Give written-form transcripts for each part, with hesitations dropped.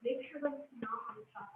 Make sure that it's not on top.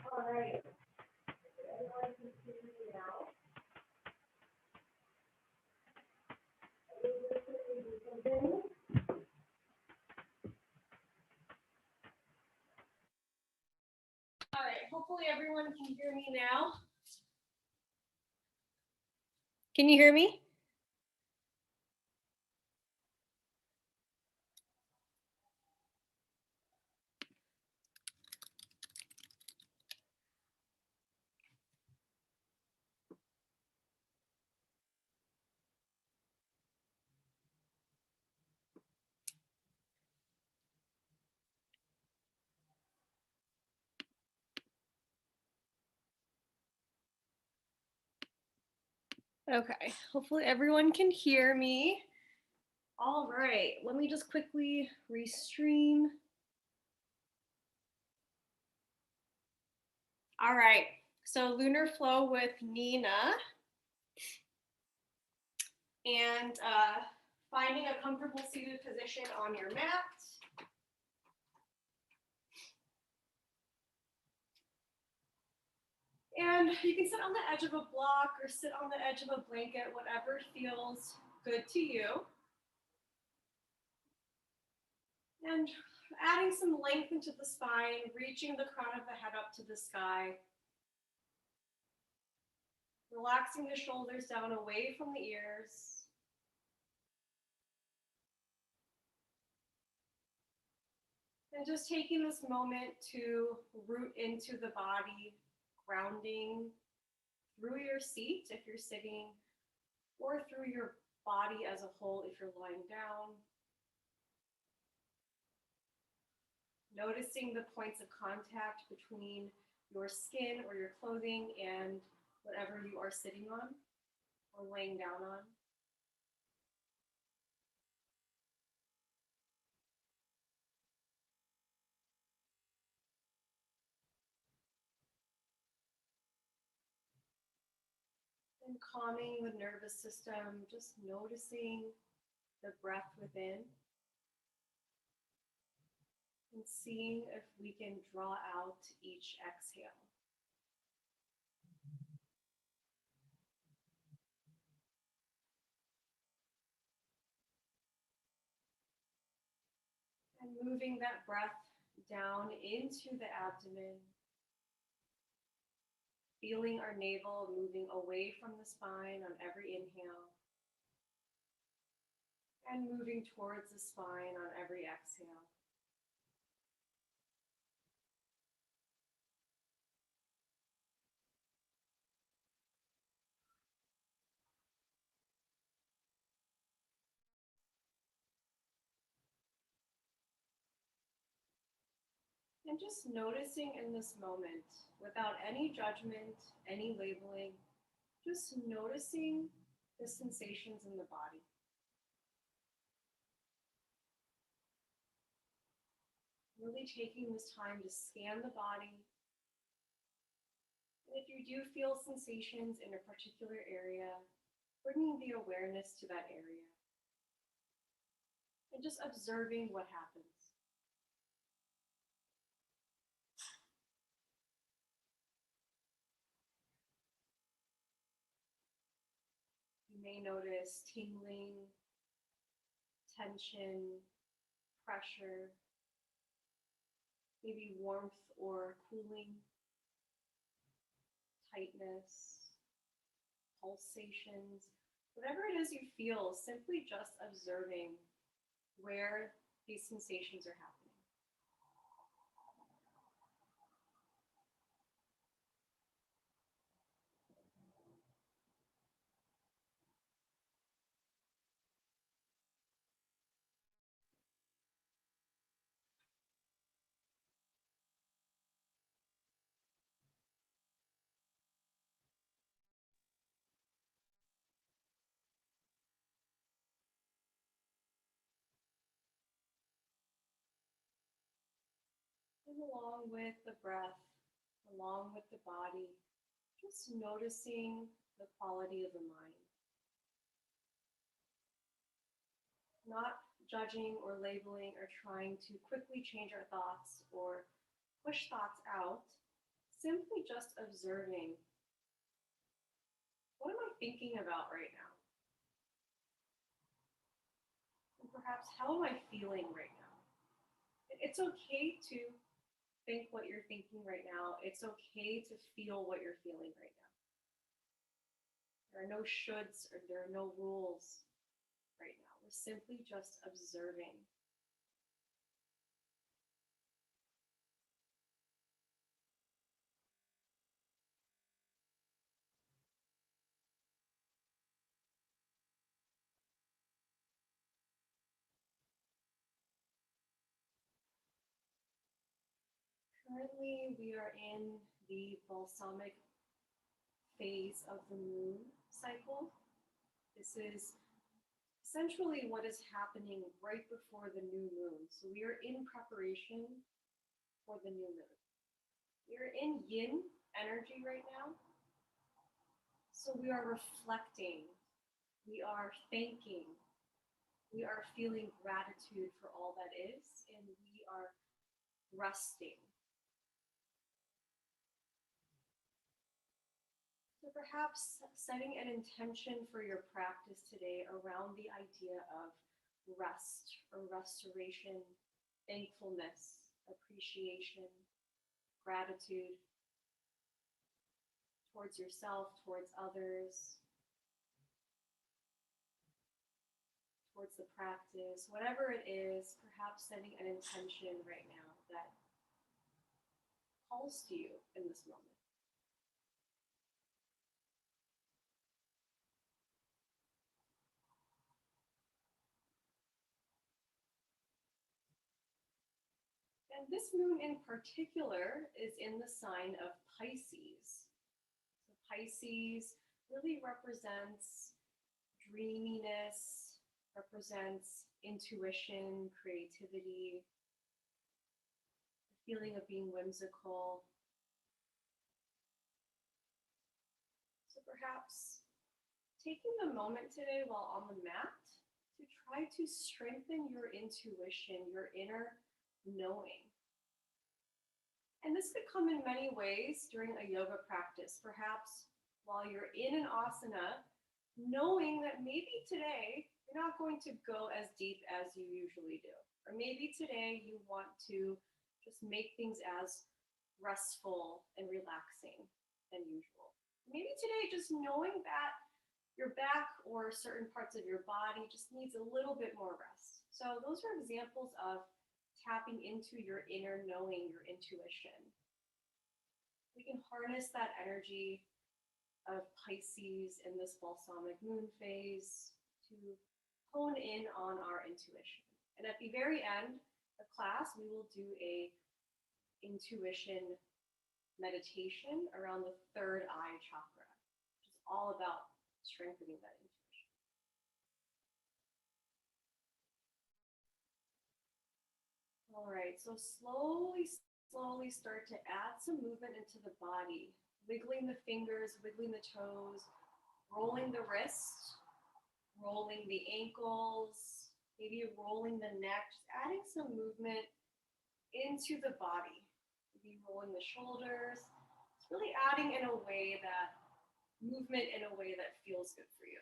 All right. Everyone can see me now. All right, hopefully everyone can hear me now. Can you hear me? Okay, hopefully everyone can hear me. All right, let me just quickly restream. All right, so lunar flow with Nina. And finding a comfortable seated position on your mat. And you can sit on the edge of a block or sit on the edge of a blanket, whatever feels good to you. And adding some length into the spine, reaching the crown of the head up to the sky. Relaxing the shoulders down away from the ears. And just taking this moment to root into the body, grounding through your seat if you're sitting, or through your body as a whole if you're lying down. Noticing the points of contact between your skin or your clothing and whatever you are sitting on or laying down on. And calming the nervous system, just noticing the breath within. And seeing if we can draw out each exhale. And moving that breath down into the abdomen. Feeling our navel moving away from the spine on every inhale. And moving towards the spine on every exhale. And just noticing in this moment, without any judgment, any labeling, just noticing the sensations in the body. Really taking this time to scan the body. And if you do feel sensations in a particular area, bringing the awareness to that area. And just observing what happens. You may notice tingling, tension, pressure, maybe warmth or cooling, tightness, pulsations, whatever it is you feel, simply just observing where these sensations are happening. And along with the breath, along with the body, just noticing the quality of the mind. Not judging or labeling or trying to quickly change our thoughts or push thoughts out, simply just observing, what am I thinking about right now? And perhaps, how am I feeling right now? It's okay to think what you're thinking right now. It's okay to feel what you're feeling right now. There are no shoulds or there are no rules right now. We're simply just observing. Currently, we are in the balsamic phase of the moon cycle. This is essentially what is happening right before the new moon. So we are in preparation for the new moon. We are in yin energy right now. So we are reflecting, we are thanking, we are feeling gratitude for all that is, and we are resting. So perhaps setting an intention for your practice today around the idea of rest or restoration, thankfulness, appreciation, gratitude towards yourself, towards others, towards the practice, whatever it is, perhaps setting an intention right now that calls to you in this moment. And this moon in particular is in the sign of Pisces. So Pisces really represents dreaminess, represents intuition, creativity, the feeling of being whimsical. So perhaps taking the moment today while on the mat to try to strengthen your intuition, your inner knowing. And this could come in many ways during a yoga practice. Perhaps while you're in an asana, knowing that maybe today you're not going to go as deep as you usually do. Or maybe today you want to just make things as restful and relaxing than usual. Maybe today just knowing that your back or certain parts of your body just needs a little bit more rest. So those are examples of tapping into your inner knowing, your intuition. We can harness that energy of Pisces in this balsamic moon phase to hone in on our intuition. And at the very end of class, we will do a intuition meditation around the third eye chakra, which is all about strengthening that intuition. All right, so slowly start to add some movement into the body, wiggling the fingers, wiggling the toes, rolling the wrist, rolling the ankles, maybe rolling the neck, just adding some movement into the body. Maybe rolling the shoulders. It's really adding in a way that, movement in a way that feels good for you.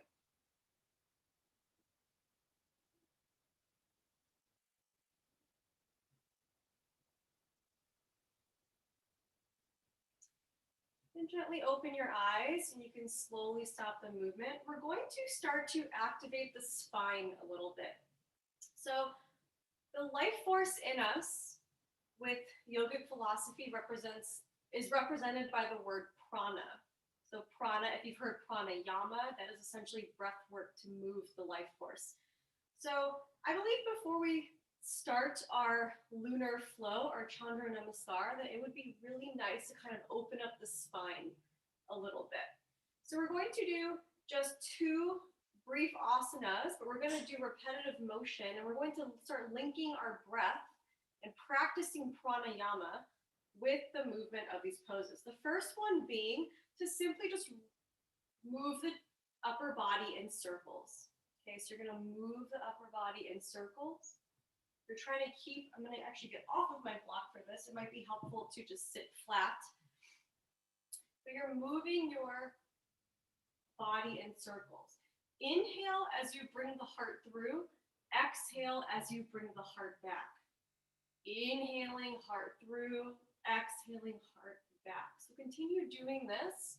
And gently open your eyes and you can slowly stop the movement. We're going to start to activate the spine a little bit. So the life force in us with yogic philosophy is represented by the word prana. So prana, if you've heard pranayama, that is essentially breath work to move the life force. So I believe before we start our lunar flow, our Chandra Namaskar, that it would be really nice to kind of open up the spine a little bit. So we're going to do just 2 brief asanas, but we're going to do repetitive motion, and we're going to start linking our breath and practicing pranayama with the movement of these poses. The first one being to simply just move the upper body in circles. Okay, so you're going to move the upper body in circles. You're trying to keep, I'm going to actually get off of my block for this. It might be helpful to just sit flat. But you're moving your body in circles. Inhale as you bring the heart through. Exhale as you bring the heart back. Inhaling, heart through. Exhaling, heart back. So continue doing this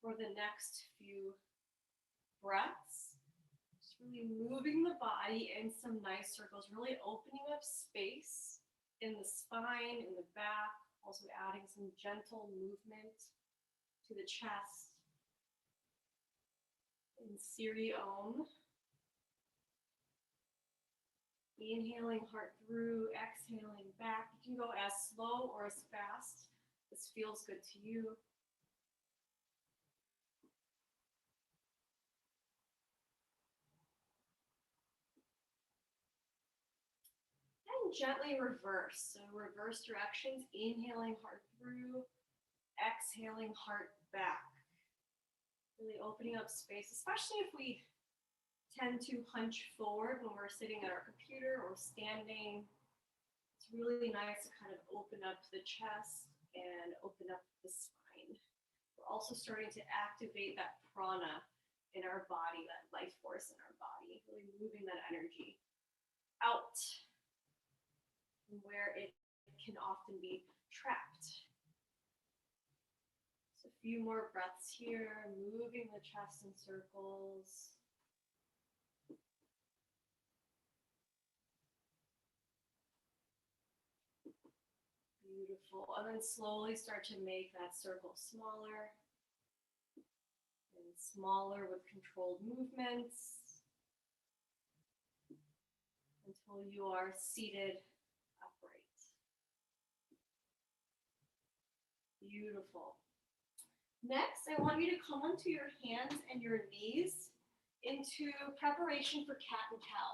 for the next few breaths. Really moving the body in some nice circles, really opening up space in the spine, in the back, also adding some gentle movement to the chest. In Siri Om. Inhaling heart through, exhaling back. You can go as slow or as fast. This feels good to you. Gently reverse. So reverse directions, inhaling heart through, exhaling heart back. Really opening up space, especially if we tend to hunch forward when we're sitting at our computer or standing. It's really nice to kind of open up the chest and open up the spine. We're also starting to activate that prana in our body, that life force in our body, really moving that energy out where it can often be trapped. So a few more breaths here, moving the chest in circles. Beautiful. And then slowly start to make that circle smaller and smaller with controlled movements until you are seated upright. Beautiful. Next, I want you to come onto your hands and your knees into preparation for cat and cow.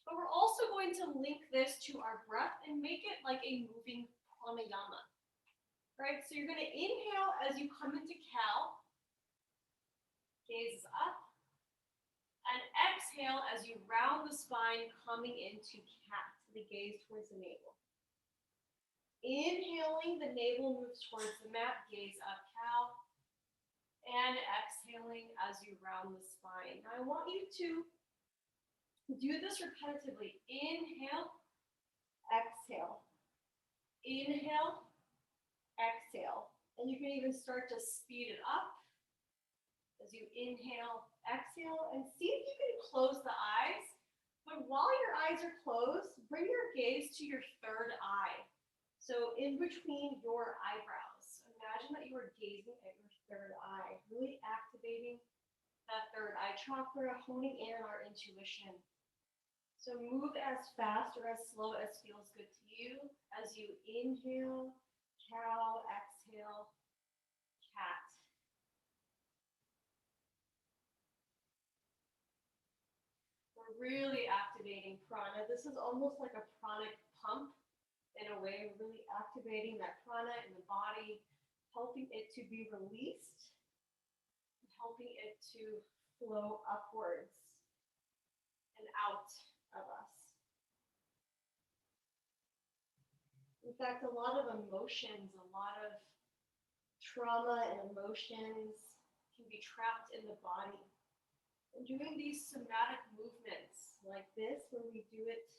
But we're also going to link this to our breath and make it like a moving pranayama. Right? So you're going to inhale as you come into cow, gaze up, and exhale as you round the spine coming into cat, the gaze towards the navel. Inhaling, the navel moves towards the mat, gaze up, cow. And exhaling as you round the spine. Now I want you to do this repetitively. Inhale, exhale. Inhale, exhale. And you can even start to speed it up as you inhale, exhale, and see if you can close the eyes. But while your eyes are closed, bring your gaze to your third eye. So in between your eyebrows, imagine that you are gazing at your third eye, really activating that third eye chakra, honing in on our intuition. So move as fast or as slow as feels good to you as you inhale, cow, exhale, cat. We're really activating prana. This is almost like a pranic pump. In a way, really activating that prana in the body, helping it to be released, helping it to flow upwards and out of us. In fact, a lot of emotions, a lot of trauma and emotions can be trapped in the body. And doing these somatic movements like this, where we do it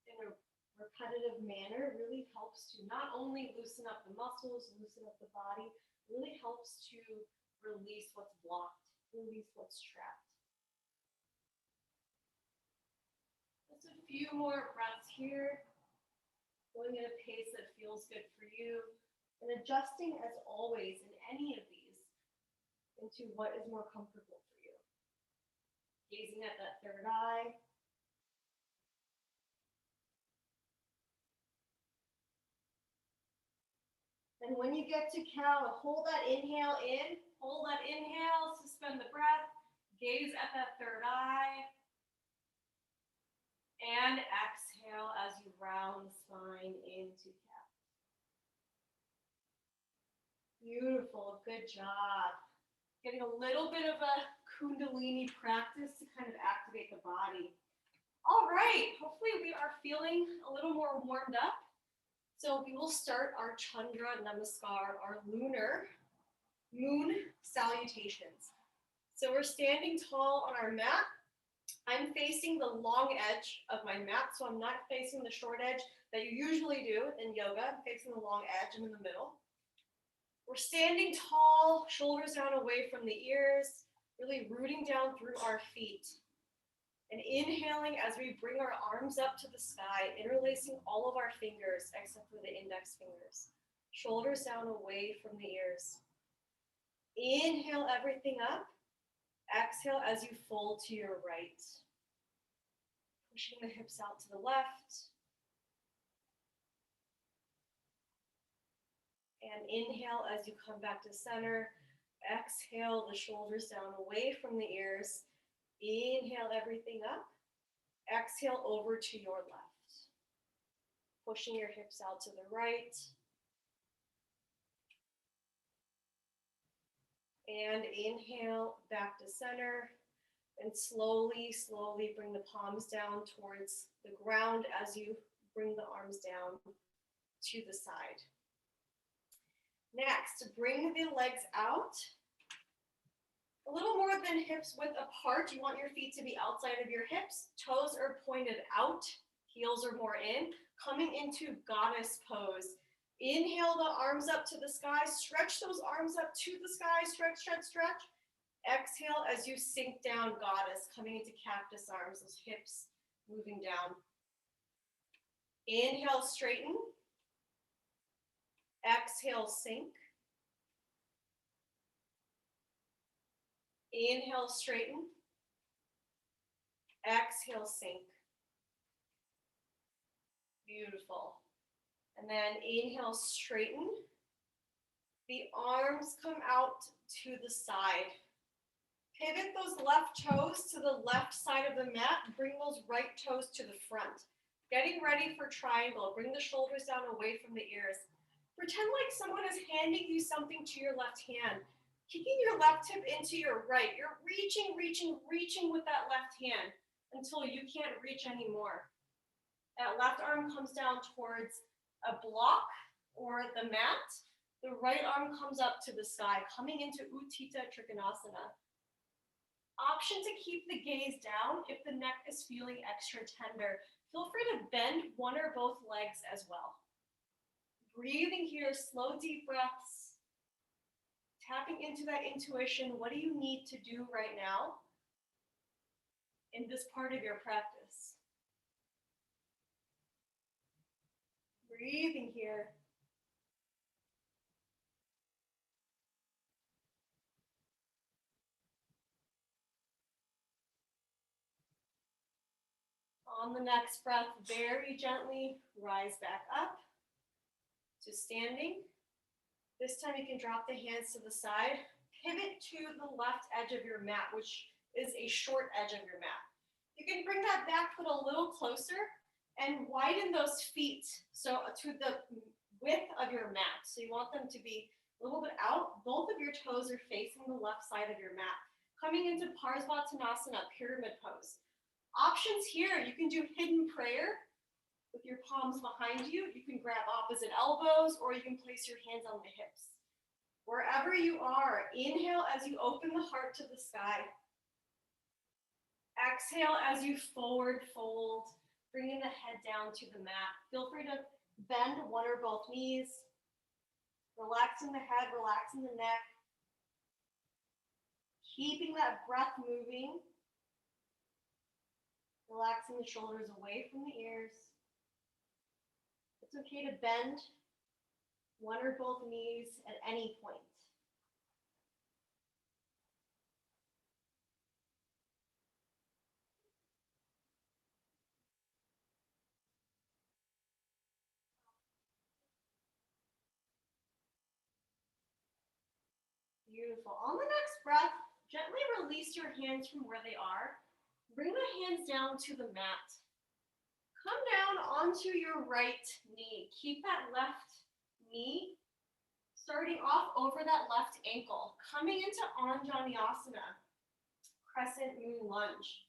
in a repetitive manner really helps to not only loosen up the muscles, loosen up the body, really helps to release what's blocked, release what's trapped. Just a few more breaths here, going at a pace that feels good for you, and adjusting as always in any of these into what is more comfortable for you. Gazing at that third eye. And when you get to count, hold that inhale in, hold that inhale, suspend the breath, gaze at that third eye, and exhale as you round the spine into cat. Beautiful, good job. Getting a little bit of a Kundalini practice to kind of activate the body. All right, hopefully we are feeling a little more warmed up. So we will start our Chandra Namaskar, our lunar moon salutations. So we're standing tall on our mat. I'm facing the long edge of my mat, so I'm not facing the short edge that you usually do in yoga. I'm facing the long edge. I'm in the middle. We're standing tall, shoulders down away from the ears, really rooting down through our feet. And inhaling as we bring our arms up to the sky, interlacing all of our fingers except for the index fingers. Shoulders down away from the ears. Inhale everything up. Exhale as you fold to your right. Pushing the hips out to the left. And inhale as you come back to center. Exhale the shoulders down away from the ears. Inhale everything up. Exhale over to your left. Pushing your hips out to the right. And inhale back to center. And slowly, slowly bring the palms down towards the ground as you bring the arms down to the side. Next, bring the legs out. A little more than hips width apart. You want your feet to be outside of your hips. Toes are pointed out. Heels are more in. Coming into goddess pose. Inhale the arms up to the sky. Stretch those arms up to the sky. Stretch, stretch, stretch. Exhale as you sink down, goddess. Coming into cactus arms. Those hips moving down. Inhale, straighten. Exhale, sink. Inhale, straighten. Exhale, sink. Beautiful. And then inhale, straighten. The arms come out to the side. Pivot those left toes to the left side of the mat. Bring those right toes to the front. Getting ready for triangle. Bring the shoulders down away from the ears. Pretend like someone is handing you something to your left hand. Kicking your left hip into your right. You're reaching, reaching, reaching with that left hand until you can't reach anymore. That left arm comes down towards a block or the mat. The right arm comes up to the sky, coming into Utthita Trikonasana. Option to keep the gaze down if the neck is feeling extra tender. Feel free to bend one or both legs as well. Breathing here, slow, deep breaths. Tapping into that intuition. What do you need to do right now in this part of your practice? Breathing here. On the next breath, very gently rise back up to standing. This time you can drop the hands to the side. Pivot to the left edge of your mat, which is a short edge of your mat. You can bring that back foot a little closer and widen those feet so to the width of your mat. So you want them to be a little bit out. Both of your toes are facing the left side of your mat. Coming into Parsvatanasana, pyramid pose. Options here, you can do hidden prayer with your palms behind you. You can grab opposite elbows or you can place your hands on the hips. Wherever you are, inhale as you open the heart to the sky. Exhale as you forward fold Bringing the head down to the mat. Feel free to bend one or both knees. Relaxing the head, relaxing the neck. Keeping that breath moving. Relaxing the shoulders away from the ears. It's okay to bend one or both knees at any point. Beautiful. On the next breath, gently release your hands from where they are. Bring the hands down to the mat. Come down onto your right knee. Keep that left knee starting off over that left ankle. Coming into Anjaneyasana, crescent moon lunge.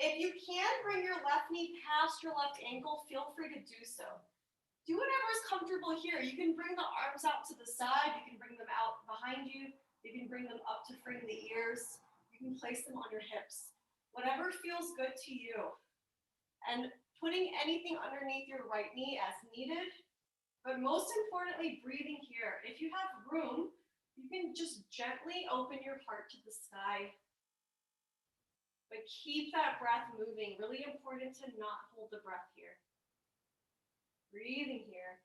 If you can bring your left knee past your left ankle, feel free to do so. Do whatever is comfortable here. You can bring the arms out to the side. You can bring them out behind you. You can bring them up to frame the ears. You can place them on your hips. Whatever feels good to you. And putting anything underneath your right knee as needed. But most importantly, breathing here. If you have room, you can just gently open your heart to the sky. But keep that breath moving. Really important to not hold the breath here. Breathing here.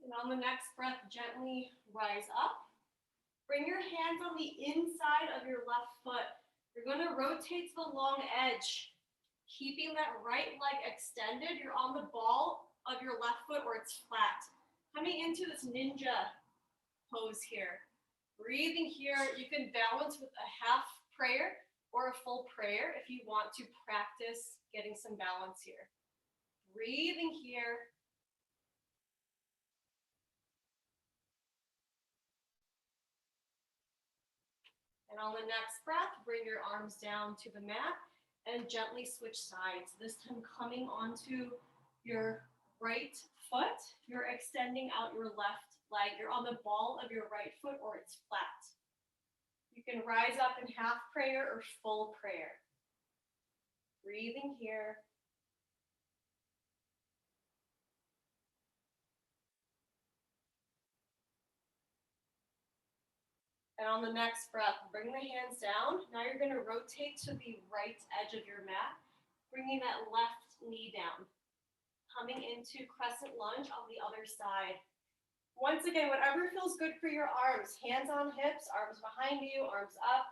And on the next breath, gently rise up. Bring your hands on the inside of your left foot. You're going to rotate to the long edge, keeping that right leg extended. You're on the ball of your left foot where it's flat. Coming into this ninja pose here. Breathing here. You can balance with a half prayer or a full prayer if you want to practice getting some balance here. Breathing here. And on the next breath, bring your arms down to the mat and gently switch sides. This time coming onto your right foot. You're extending out your left leg. You're on the ball of your right foot or it's flat. You can rise up in half prayer or full prayer. Breathing here. And on the next breath, bring the hands down. Now you're going to rotate to the right edge of your mat, bringing that left knee down. Coming into crescent lunge on the other side. Once again, whatever feels good for your arms. Hands on hips, arms behind you, arms up.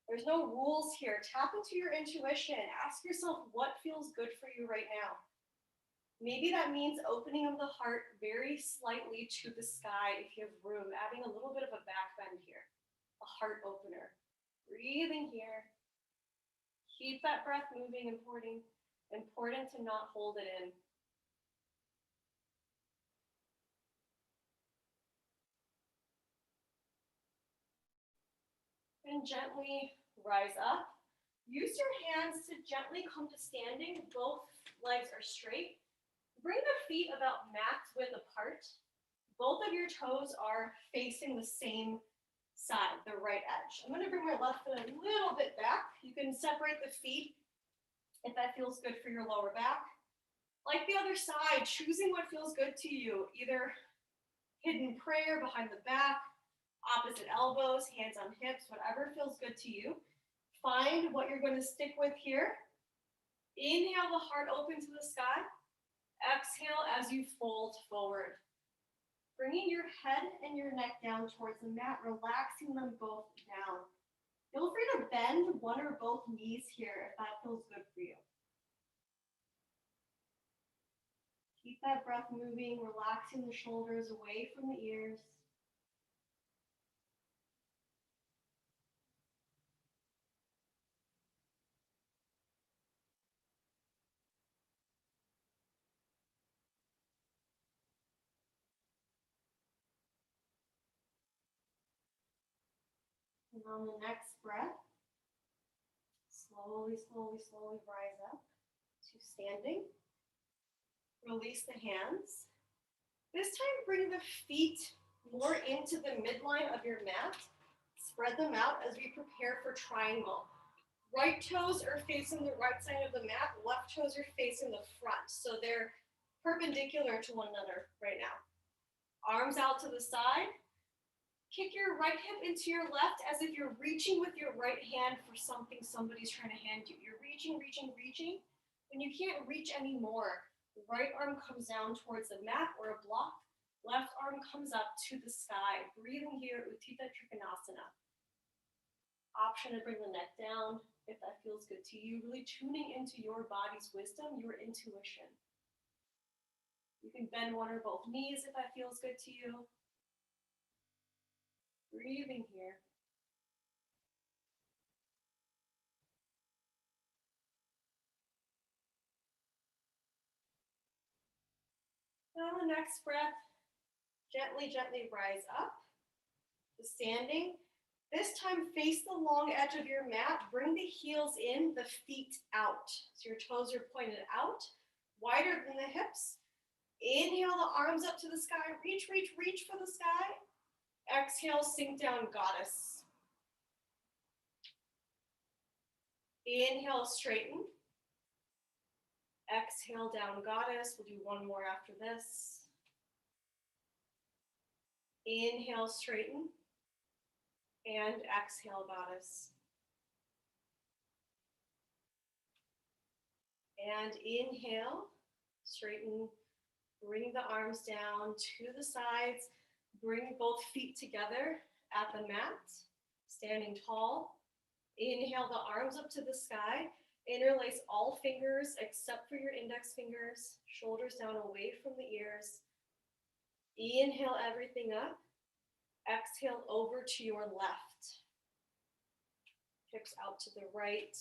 There's no rules here. Tap into your intuition. Ask yourself what feels good for you right now. Maybe that means opening of the heart very slightly to the sky if you have room, adding a little bit of a back bend here. A heart opener. Breathing here. Keep that breath moving, important to not hold it in. And gently rise up. Use your hands to gently come to standing. Both legs are straight. Bring the feet about max width apart. Both of your toes are facing the same side, the right edge. I'm going to bring my left foot a little bit back. You can separate the feet if that feels good for your lower back. Like the other side, choosing what feels good to you, either hidden prayer behind the back, opposite elbows, hands on hips, whatever feels good to you. Find what you're going to stick with here. Inhale the heart open to the sky. Exhale as you fold forward. Bringing your head and your neck down towards the mat, relaxing them both down. Feel free to bend one or both knees here if that feels good for you. Keep that breath moving, relaxing the shoulders away from the ears. And on the next breath, slowly, slowly, slowly rise up to standing. Release the hands. This time, bring the feet more into the midline of your mat. Spread them out as we prepare for triangle. Right toes are facing the right side of the mat. Left toes are facing the front. So they're perpendicular to one another right now. Arms out to the side. Kick your right hip into your left as if you're reaching with your right hand for something somebody's trying to hand you. You're reaching, reaching, reaching. When you can't reach anymore, the right arm comes down towards the mat or a block. Left arm comes up to the sky. Breathing here, Untitled Chapter. Option to bring the neck down if that feels good to you. Really tuning into your body's wisdom, your intuition. You can bend one or both knees if that feels good to you. Breathing here. Now the next breath, gently, gently rise up. The standing. This time face the long edge of your mat. Bring the heels in, the feet out. So your toes are pointed out, wider than the hips. Inhale the arms up to the sky. Reach, reach, reach for the sky. Exhale, sink down, goddess. Inhale, straighten. Exhale, down, goddess. We'll do one more after this. Inhale, straighten. And exhale, goddess. And inhale, straighten. Bring the arms down to the sides. Bring both feet together at the mat, standing tall. Inhale the arms up to the sky. Interlace all fingers except for your index fingers. Shoulders down away from the ears. Inhale everything up. Exhale over to your left. Hips out to the right.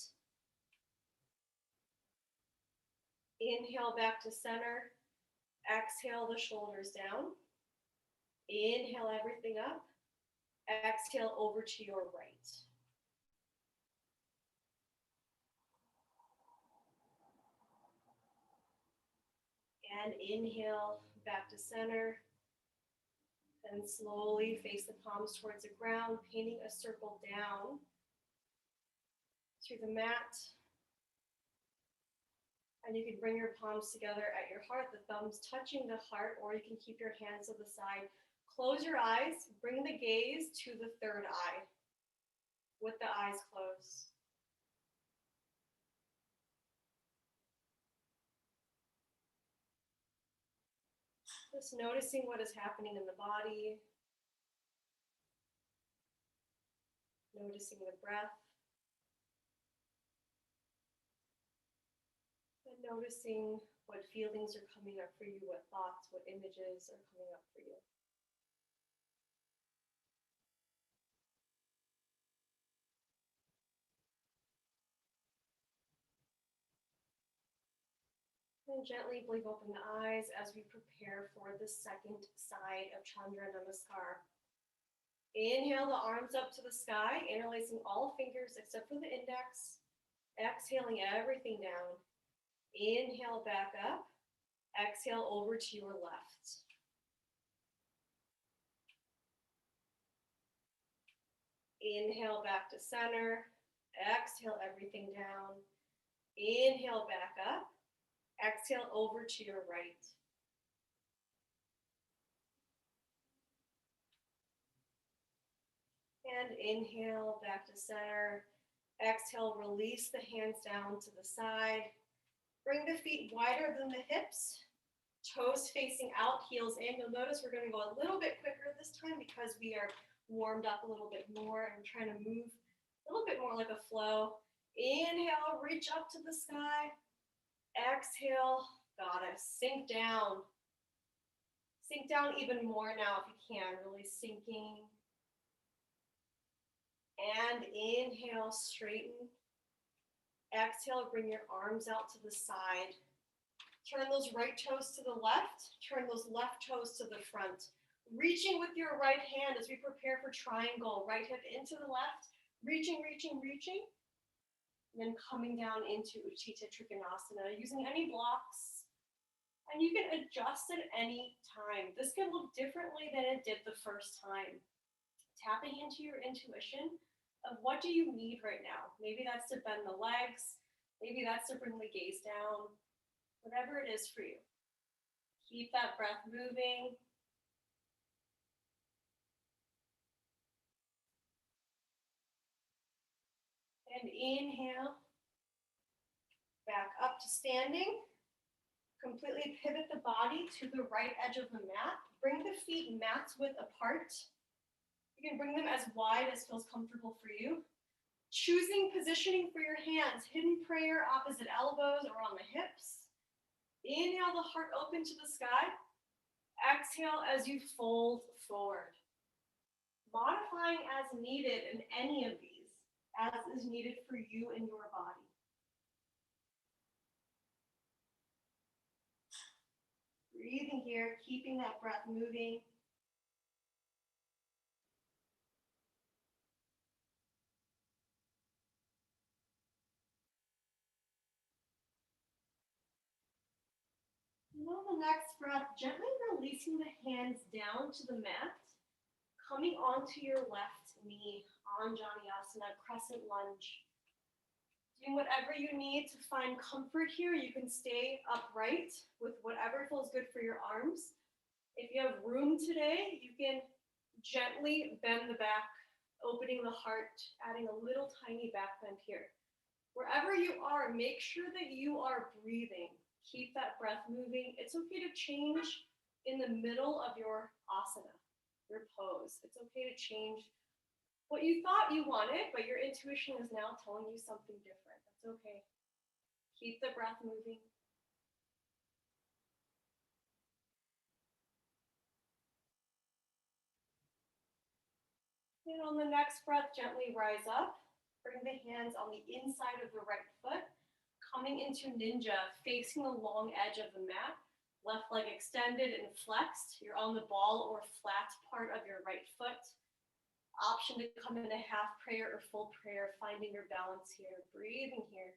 Inhale back to center. Exhale the shoulders down. Inhale everything up. Exhale over to your right. And inhale back to center. Then slowly face the palms towards the ground, painting a circle down to the mat. And you can bring your palms together at your heart, the thumbs touching the heart, or you can keep your hands to the side. Close your eyes, bring the gaze to the third eye with the eyes closed. Just noticing what is happening in the body. Noticing the breath. And noticing what feelings are coming up for you, what thoughts, what images are coming up for you. And gently blink open the eyes as we prepare for the second side of Chandra Namaskar. Inhale the arms up to the sky, interlacing all fingers except for the index. Exhaling everything down. Inhale back up. Exhale over to your left. Inhale back to center. Exhale everything down. Inhale back up. Exhale over to your right. And inhale back to center. Exhale, release the hands down to the side. Bring the feet wider than the hips. Toes facing out, heels in. You'll notice we're going to go a little bit quicker this time because we are warmed up a little bit more and trying to move a little bit more like a flow. Inhale, reach up to the sky. Exhale, goddess, sink down. Sink down even more now if you can, really sinking. And inhale, straighten. Exhale, bring your arms out to the side. Turn those right toes to the left. Turn those left toes to the front. Reaching with your right hand as we prepare for triangle. Right hip into the left. Reaching, reaching, reaching. And then coming down into Utthita Trikonasana. Using any blocks. And you can adjust at any time. This can look differently than it did the first time. Tapping into your intuition of what do you need right now. Maybe that's to bend the legs. Maybe that's to bring the gaze down. Whatever it is for you. Keep that breath moving. And inhale. Back up to standing. Completely pivot the body to the right edge of the mat. Bring the feet mat width apart. You can bring them as wide as feels comfortable for you. Choosing positioning for your hands, hidden prayer, opposite elbows or on the hips. Inhale the heart open to the sky. Exhale as you fold forward. Modifying as needed in any of these, as is needed for you and your body. Breathing here, keeping that breath moving. And on the next breath, gently releasing the hands down to the mat, coming onto your left knee, Anjaneyasana, crescent lunge. Doing whatever you need to find comfort here. You can stay upright with whatever feels good for your arms. If you have room today, you can gently bend the back, opening the heart, adding a little tiny back bend here. Wherever you are, make sure that you are breathing. Keep that breath moving. It's okay to change in the middle of your asana, your pose. It's okay to change what you thought you wanted, but your intuition is now telling you something different. That's okay. Keep the breath moving. And on the next breath, gently rise up. Bring the hands on the inside of the right foot. Coming into ninja, facing the long edge of the mat. Left leg extended and flexed. You're on the ball or flat part of your right foot. Option to come into half prayer or full prayer, finding your balance here. Breathing here.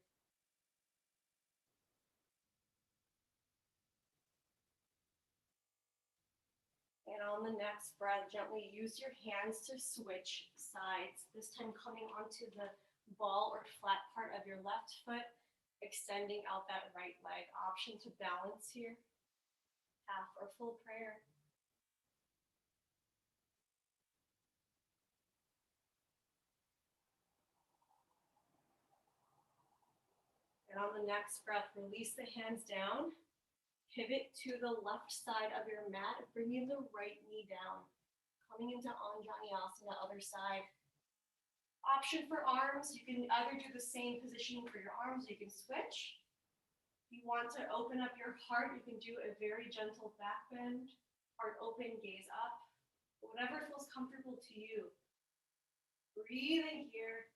And on the next breath, gently use your hands to switch sides. This time coming onto the ball or flat part of your left foot, extending out that right leg. Option to balance here, half or full prayer. And on the next breath, release the hands down. Pivot to the left side of your mat, bringing the right knee down. Coming into Anjaneyasana, other side. Option for arms, you can either do the same positioning for your arms, or you can switch. If you want to open up your heart, you can do a very gentle back bend, heart open, gaze up. Whatever feels comfortable to you. Breathing here.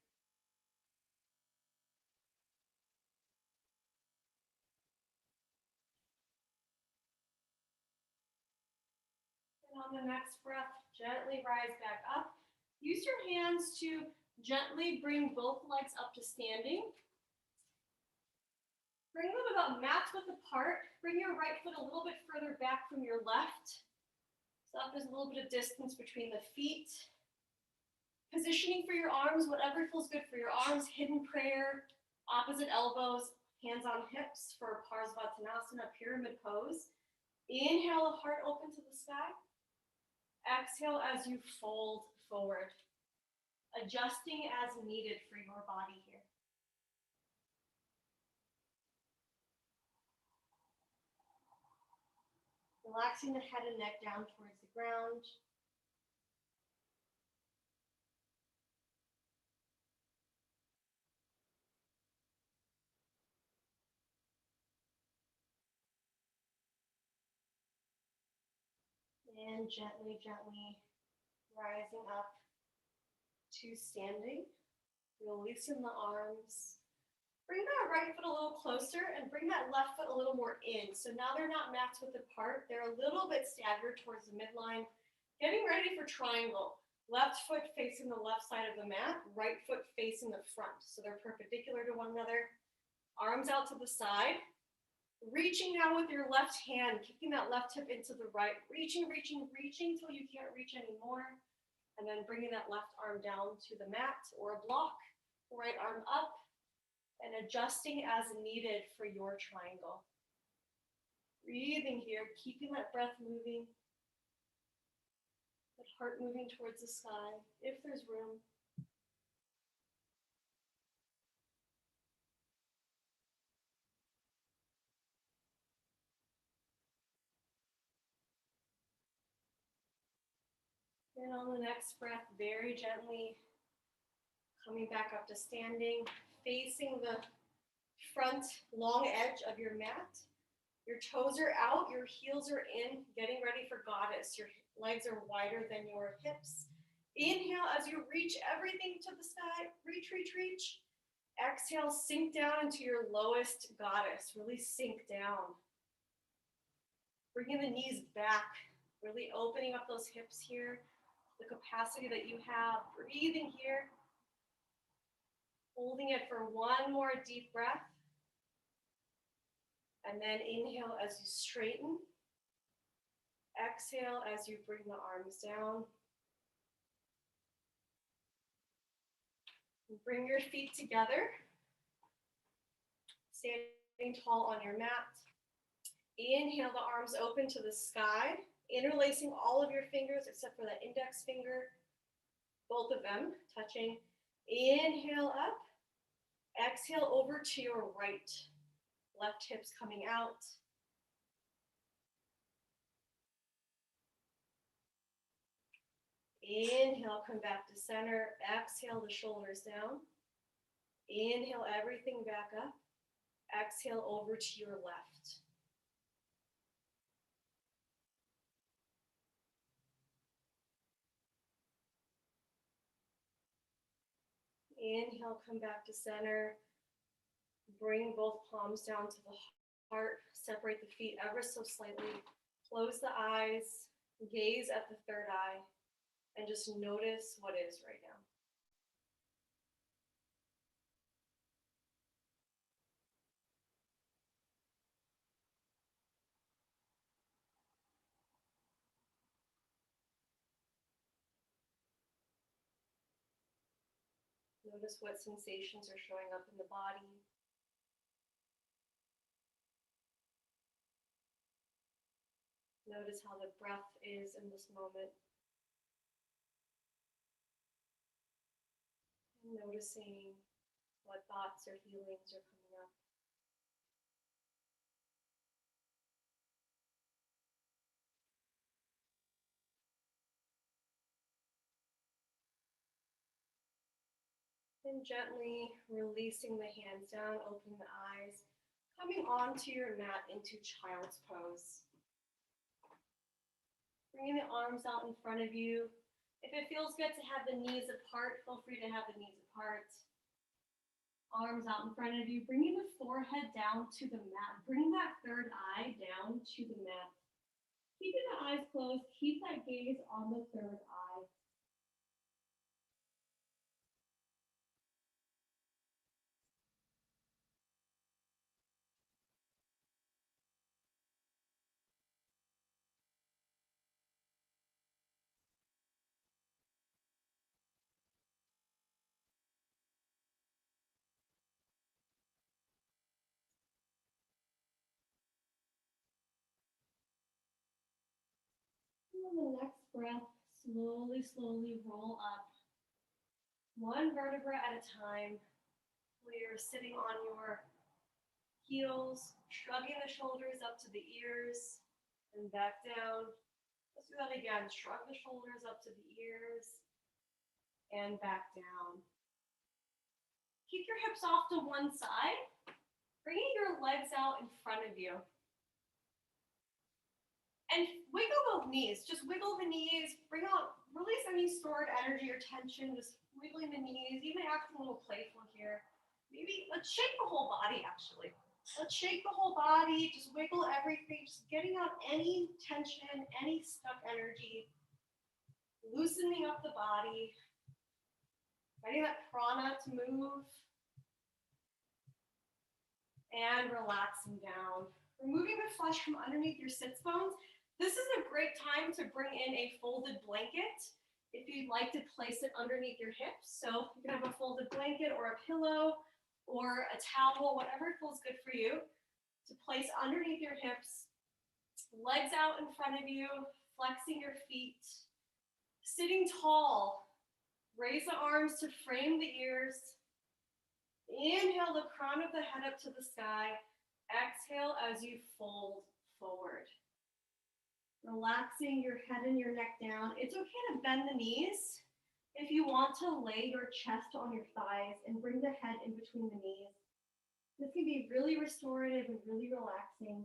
And on the next breath, gently rise back up. Use your hands to gently bring both legs up to standing. Bring them about mat width apart. Bring your right foot a little bit further back from your left. So that there's a little bit of distance between the feet. Positioning for your arms, whatever feels good for your arms. Hidden prayer, opposite elbows, hands on hips for Parsvattanasana, pyramid pose. Inhale, the heart open to the sky. Exhale as you fold forward, adjusting as needed for your body here. Relaxing the head and neck down towards the ground. And gently, gently rising up to standing. Releasing the arms. Bring that right foot a little closer and bring that left foot a little more in. So now they're not mat width apart. They're a little bit staggered towards the midline. Getting ready for triangle. Left foot facing the left side of the mat, right foot facing the front. So they're perpendicular to one another. Arms out to the side. Reaching now with your left hand, kicking that left hip into the right, reaching, reaching, reaching till you can't reach anymore. And then bringing that left arm down to the mat or a block, right arm up, and adjusting as needed for your triangle. Breathing here, keeping that breath moving, that heart moving towards the sky, if there's room. And on the next breath, very gently coming back up to standing, facing the front long edge of your mat. Your toes are out, your heels are in, getting ready for goddess. Your legs are wider than your hips. Inhale as you reach everything to the sky. Reach, reach, reach. Exhale, sink down into your lowest goddess. Really sink down. Bringing the knees back, really opening up those hips here, the capacity that you have. Breathing here. Holding it for one more deep breath. And then inhale as you straighten. Exhale as you bring the arms down. Bring your feet together. Standing tall on your mat. Inhale, the arms open to the sky, interlacing all of your fingers except for that index finger, both of them touching. Inhale up. Exhale over to your right. Left hips coming out. Inhale, come back to center. Exhale the shoulders down. Inhale everything back up. Exhale over to your left. Inhale, come back to center. Bring both palms down to the heart. Separate the feet ever so slightly. Close the eyes. Gaze at the third eye. And just notice what is right now. Notice what sensations are showing up in the body. Notice how the breath is in this moment. And noticing what thoughts or feelings are coming up. And gently releasing the hands down, opening the eyes, coming onto your mat into child's pose. Bringing the arms out in front of you. If it feels good to have the knees apart, feel free to have the knees apart. Arms out in front of you, bringing the forehead down to the mat. Bring that third eye down to the mat. Keeping the eyes closed, keep that gaze on the third eye. And on the next breath, slowly, slowly roll up. One vertebra at a time. Where you're sitting on your heels, shrugging the shoulders up to the ears and back down. Let's do that again. Shrug the shoulders up to the ears and back down. Keep your hips off to one side. Bringing your legs out in front of you. And wiggle those knees. Just wiggle the knees. Bring out, release any stored energy or tension. Just wiggling the knees, even acting a little playful here. Maybe let's shake the whole body, actually. Let's shake the whole body. Just wiggle everything. Just getting out any tension, any stuck energy. Loosening up the body. Letting that prana to move. And relaxing down. Removing the flesh from underneath your sits bones. This is a great time to bring in a folded blanket if you'd like to place it underneath your hips. So you can have a folded blanket or a pillow or a towel, whatever feels good for you, to place underneath your hips. Legs out in front of you, flexing your feet. Sitting tall. Raise the arms to frame the ears. Inhale the crown of the head up to the sky. Exhale as you fold forward. Relaxing your head and your neck down. It's okay to bend the knees if you want to lay your chest on your thighs and bring the head in between the knees. This can be really restorative and really relaxing.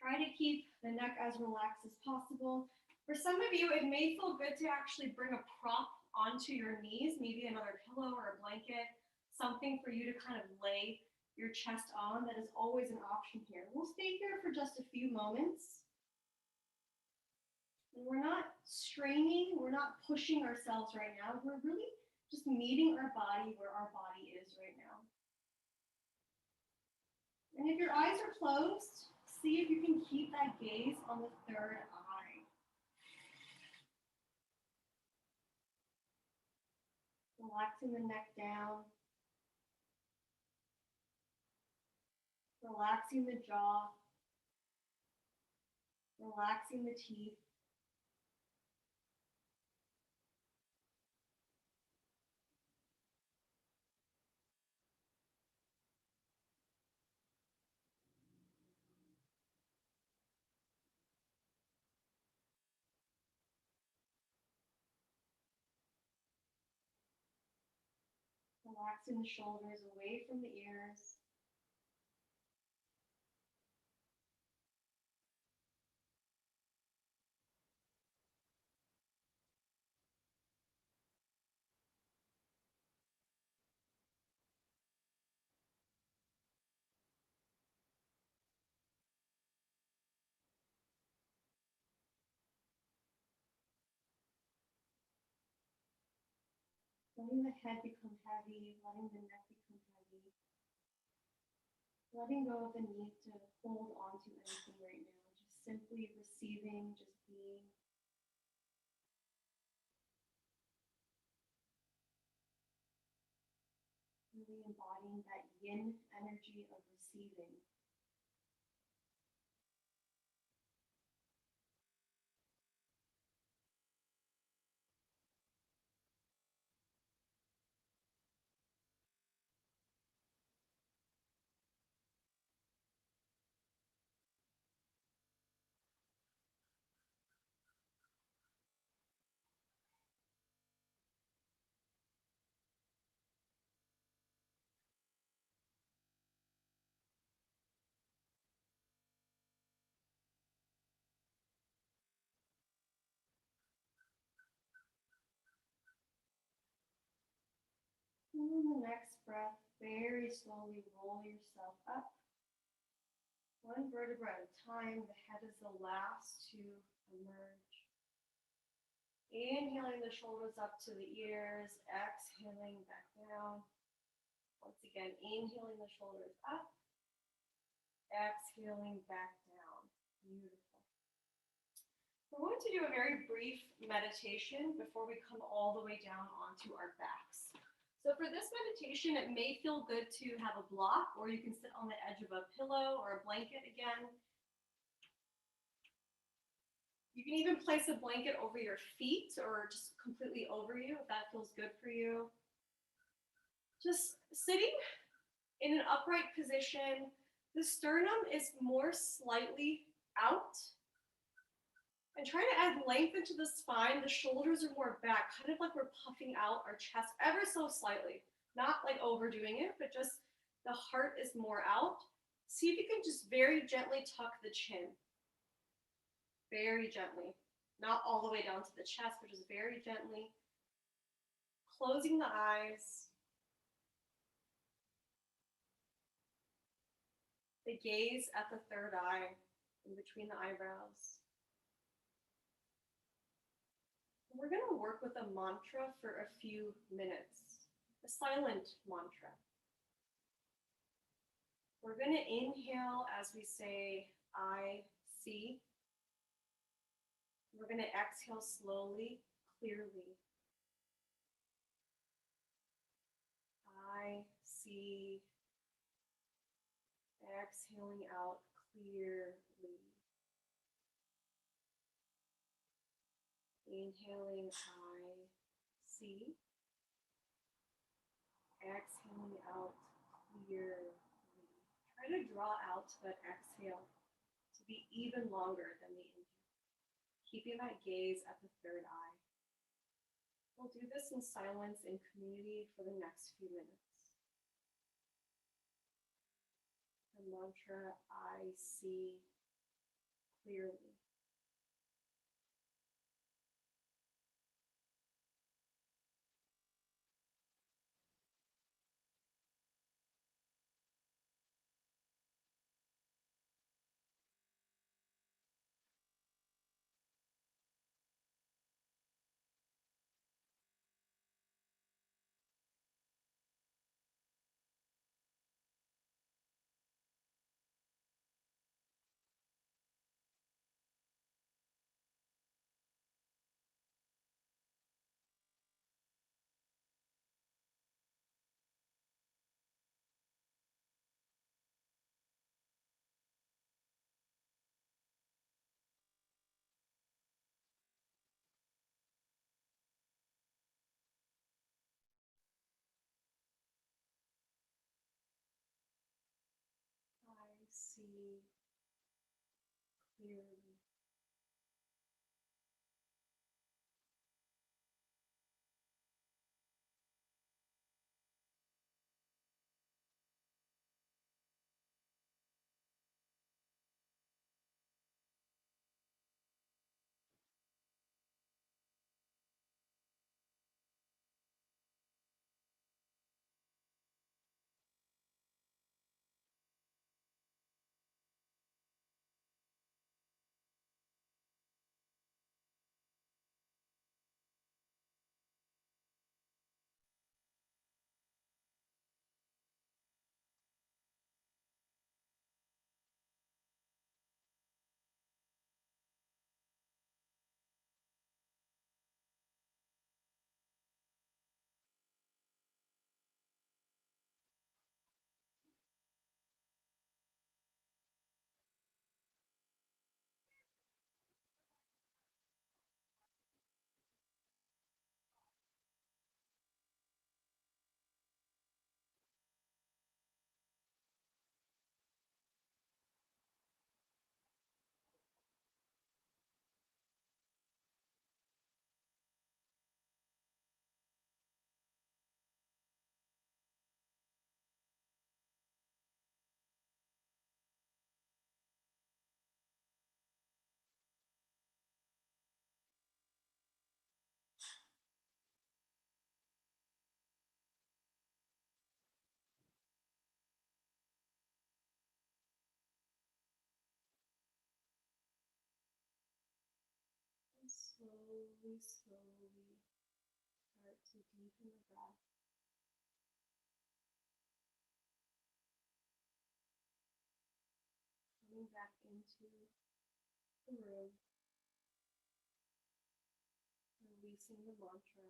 Try to keep the neck as relaxed as possible. For some of you, it may feel good to actually bring a prop onto your knees, maybe another pillow or a blanket, something for you to kind of lay your chest on. That is always an option here. We'll stay here for just a few moments. And we're not straining, we're not pushing ourselves right now. We're really just meeting our body where our body is right now. And if your eyes are closed, see if you can keep that gaze on the third eye. Relaxing the neck down. Relaxing the jaw. Relaxing the teeth. Relaxing the shoulders away from the ears. Letting the head become heavy, letting the neck become heavy. Letting go of the need to hold on to anything right now. Just simply receiving, just being. Really embodying that yin energy of receiving. And on the next breath, very slowly roll yourself up. One vertebra at a time. The head is the last to emerge. Inhaling the shoulders up to the ears, exhaling back down. Once again, inhaling the shoulders up, exhaling back down. Beautiful. We're going to do a very brief meditation before we come all the way down onto our backs. So for this meditation, it may feel good to have a block, or you can sit on the edge of a pillow or a blanket again. You can even place a blanket over your feet or just completely over you if that feels good for you. Just sitting in an upright position, the sternum is more slightly out. And try to add length into the spine. The shoulders are more back, kind of like we're puffing out our chest ever so slightly. Not like overdoing it, but just the heart is more out. See if you can just very gently tuck the chin. Very gently. Not all the way down to the chest, but just very gently. Closing the eyes. The gaze at the third eye, in between the eyebrows. We're going to work with a mantra for a few minutes, a silent mantra. We're going to inhale as we say, I see. We're going to exhale slowly, clearly. I see. Exhaling out clearly. Inhaling, I see. Exhaling out clearly. Try to draw out that exhale to be even longer than the inhale. Keeping that gaze at the third eye. We'll do this in silence in community for the next few minutes. The mantra, I see clearly. I see clearly. And slowly, slowly start to deepen the breath. Coming back into the room, releasing the mantra,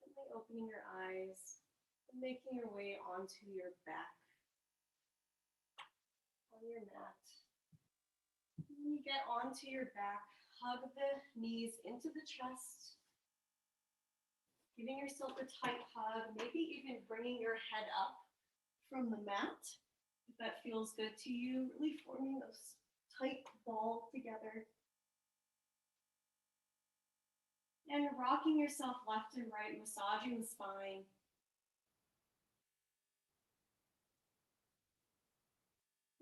gently opening your eyes and making your way onto your back, on your mat. When you get onto your back, hug the knees into the chest, giving yourself a tight hug, maybe even bringing your head up from the mat, if that feels good to you, really forming those tight ball together. And rocking yourself left and right, massaging the spine.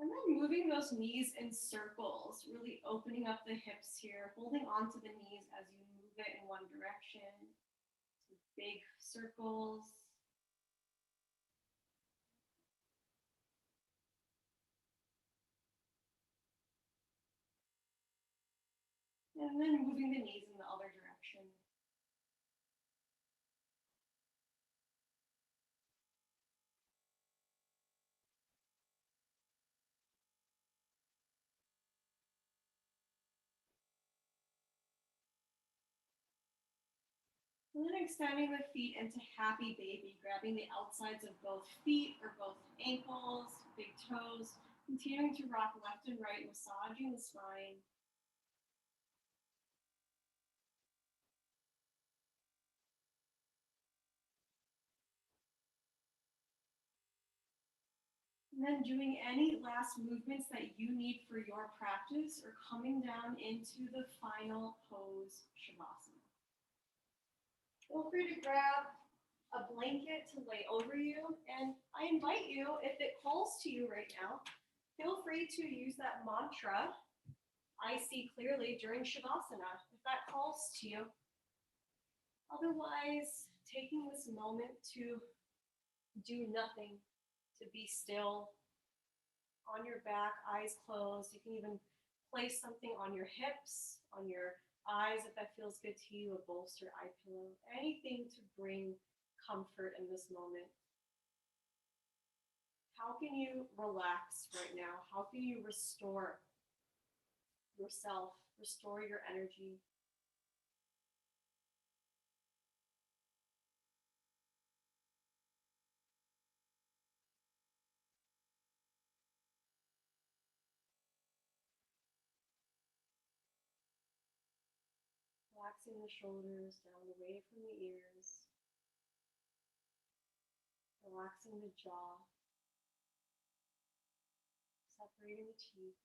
And then moving those knees in circles, really opening up the hips here, holding onto the knees as you move it in one direction. So big circles. And then moving the knees in the other direction. And then extending the feet into happy baby, grabbing the outsides of both feet or both ankles, big toes, continuing to rock left and right, massaging the spine. And then doing any last movements that you need for your practice or coming down into the final pose, Shavasana. Feel free to grab a blanket to lay over you, and I invite you, if it calls to you right now, feel free to use that mantra, I see clearly, during Shavasana, if that calls to you. Otherwise, taking this moment to do nothing, to be still, on your back, eyes closed. You can even place something on your hips, on your eyes if that feels good to you, a bolster, eye pillow, anything to bring comfort in this moment. How can you relax right now? How can you restore yourself, restore your energy? Relaxing the shoulders down away from the ears, relaxing the jaw, separating the teeth.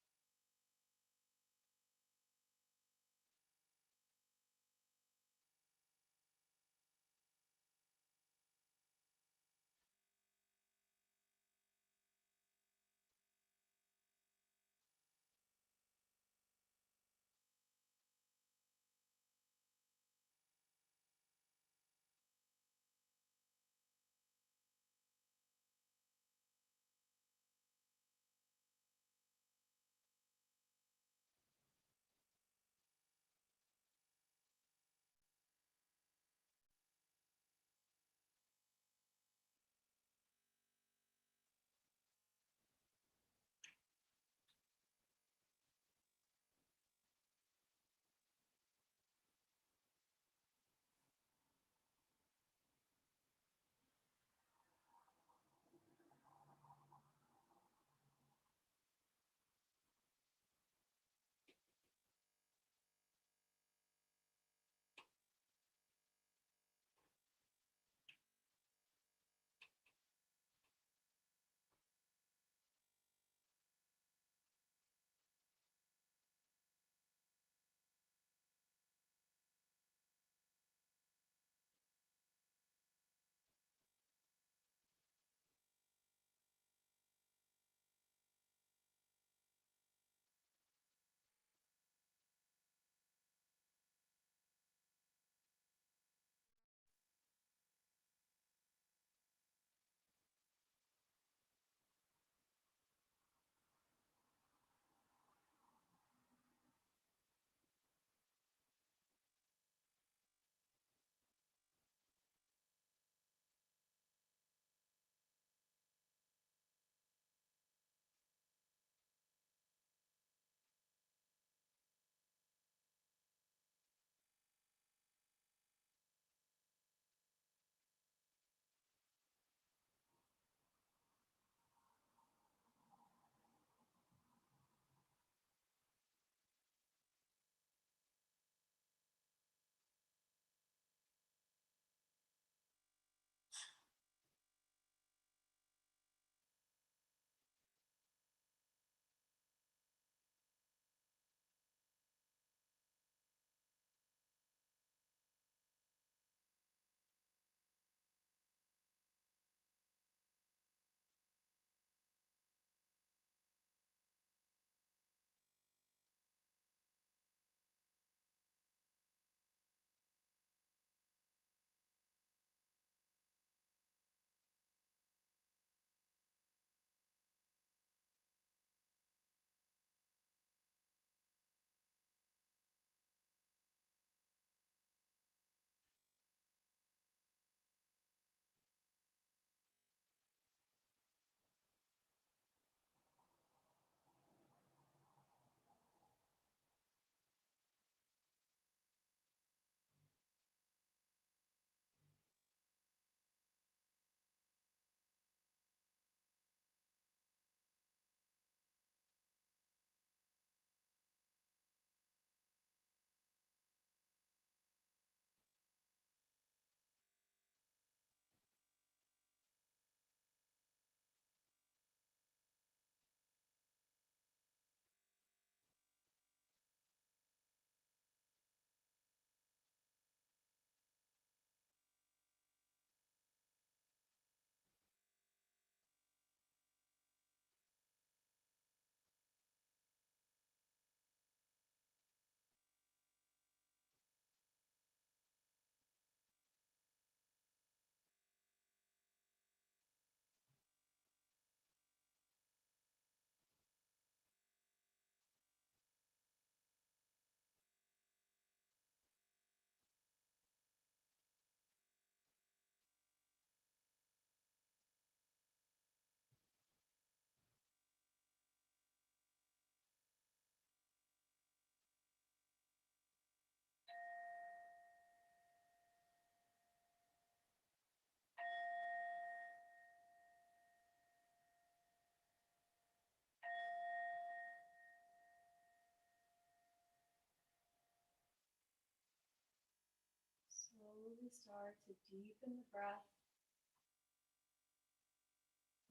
we start to deepen the breath,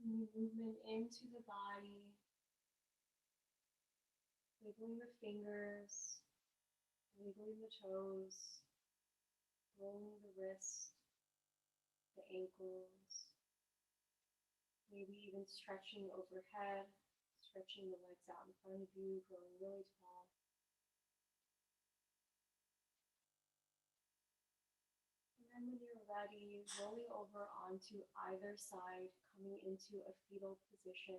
movement into the body, wiggling the fingers, wiggling the toes, rolling the wrist, the ankles, maybe even stretching overhead, stretching the legs out in front of you, growing really tall. And then when you're ready, rolling over onto either side, coming into a fetal position.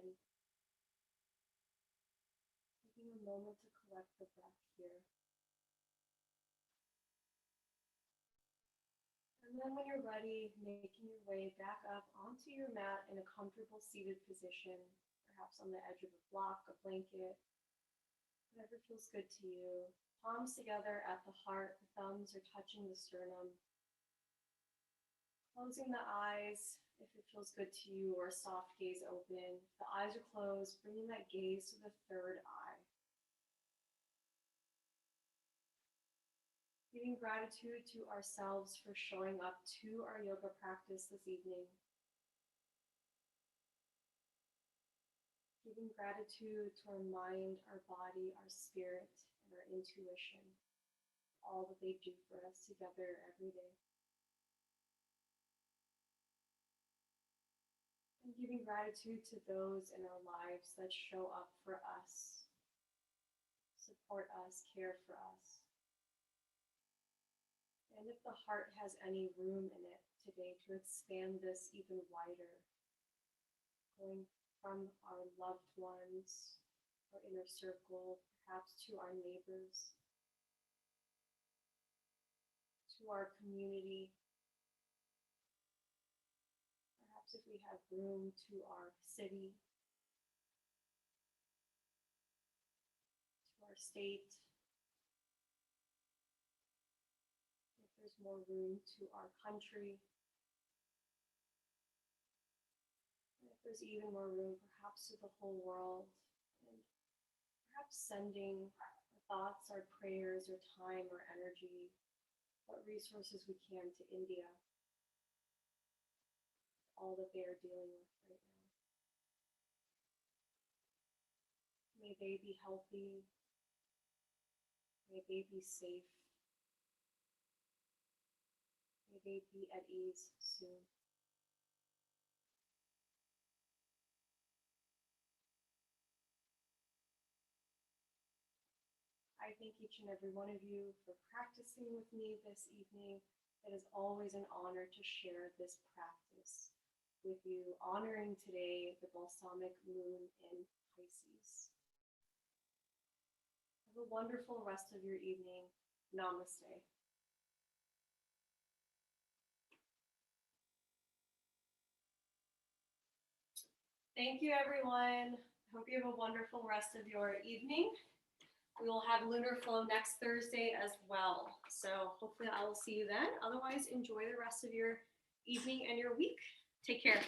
Taking a moment to collect the breath here. And then when you're ready, making your way back up onto your mat in a comfortable seated position, perhaps on the edge of a block, a blanket, whatever feels good to you. Palms together at the heart, the thumbs are touching the sternum. Closing the eyes, if it feels good to you, or soft gaze open. If the eyes are closed, bringing that gaze to the third eye. Giving gratitude to ourselves for showing up to our yoga practice this evening. Giving gratitude to our mind, our body, our spirit, and our intuition. All that they do for us together every day. And giving gratitude to those in our lives that show up for us, support us, care for us. And if the heart has any room in it today to expand this even wider, going from our loved ones, our inner circle, perhaps to our neighbors, to our community, perhaps if we have room to our city, to our state, there's more room to our country. And if there's even more room, perhaps to the whole world, and perhaps sending our thoughts, our prayers, our time, our energy, what resources we can to India, all that they are dealing with right now. May they be healthy. May they be safe. May they be at ease soon. I thank each and every one of you for practicing with me this evening. It is always an honor to share this practice with you, honoring today the balsamic moon in Pisces. Have a wonderful rest of your evening. Namaste. Thank you, everyone. Hope you have a wonderful rest of your evening. We will have Lunar Flow next Thursday as well. So hopefully I will see you then. Otherwise, enjoy the rest of your evening and your week. Take care.